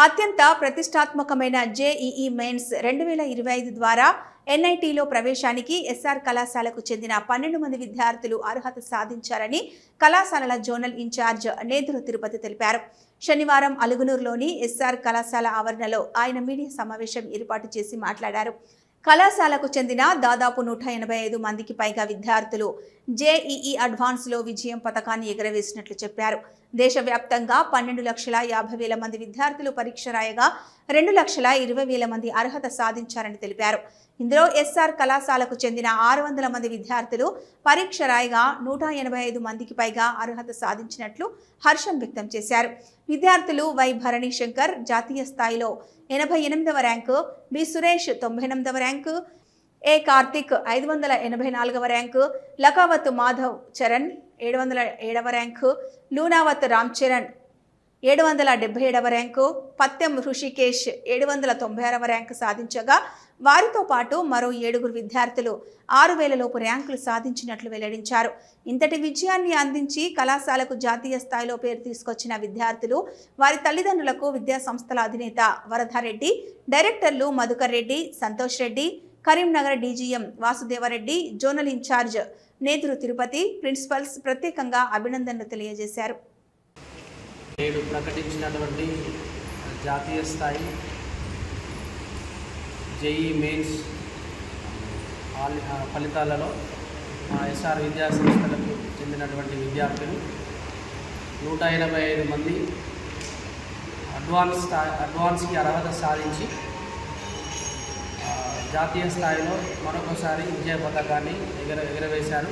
అత్యంత ప్రతిష్టాత్మకమైన JEE mains 2025 ద్వారా ఎన్ఐటీలో ప్రవేశానికి ఎస్ఆర్ కళాశాలకు చెందిన 12 మంది విద్యార్థులు అర్హత సాధించారని కళాశాలల జోనల్ ఇన్ఛార్జ్ నేదురు తిరుపతి తెలిపారు. శనివారం అలుగునూరులోని ఎస్ఆర్ కళాశాల ఆవరణలో ఆయన మీడియా సమావేశం ఏర్పాటు చేసి మాట్లాడారు. కళాశాలకు చెందిన దాదాపు 185 మందికి పైగా విద్యార్థులు జేఈఈ అడ్వాన్స్లో విజయం పథకాన్ని ఎగరవేసినట్లు చెప్పారు. దేశవ్యాప్తంగా 12,50,000 మంది విద్యార్థులు పరీక్ష రాయగా 2,20,000 మంది అర్హత సాధించారని తెలిపారు. ఇందులో ఎస్ఆర్ కళాశాలకు చెందిన 600 మంది విద్యార్థులు పరీక్ష రాయగా 185 మందికి పైగా అర్హత సాధించినట్లు హర్షం వ్యక్తం చేశారు. విద్యార్థులు వై భరణి శంకర్ జాతీయ స్థాయిలో 88వ ర్యాంకు, బి సురేష్ 98వ ర్యాంకు, ఏ కార్తిక్ 584వ ర్యాంకు, లకావత్ మాధవ్ చరణ్ 707వ ర్యాంకు, లూనావత్ రామ్ చరణ్ 777వ ర్యాంకు, పత్యం హృషికేష్ 796వ ర్యాంకు సాధించగా వారితో పాటు మరో 7 విద్యార్థులు 6,000 లోపు ర్యాంకులు సాధించినట్లు వెల్లడించారు. ఇంతటి విజయాన్ని అందించి కళాశాలకు జాతీయ స్థాయిలో పేరు తీసుకొచ్చిన విద్యార్థులు, వారి తల్లిదండ్రులకు విద్యా సంస్థల అధినేత వరదారెడ్డి, డైరెక్టర్లు Madhukar Reddy, Santosh Reddy, Karimnagar DGM Vasudevareddy, zonal incharge Neduru Tirupati, principals ప్రత్యేకంగా అభినందనలు తెలియజేశారు. నేడు ప్రకటించినటువంటి జాతీయ స్థాయి జేఈఈ మెయిన్స్ ఫలితాలలో మా ఎస్ఆర్ విద్యా సంస్థలకు చెందినటువంటి విద్యార్థులు 185 మంది అడ్వాన్స్కి అర్హత సాధించి జాతీయ స్థాయిలో మరొకసారి విజయ పథకాన్ని ఎగరవేశారు.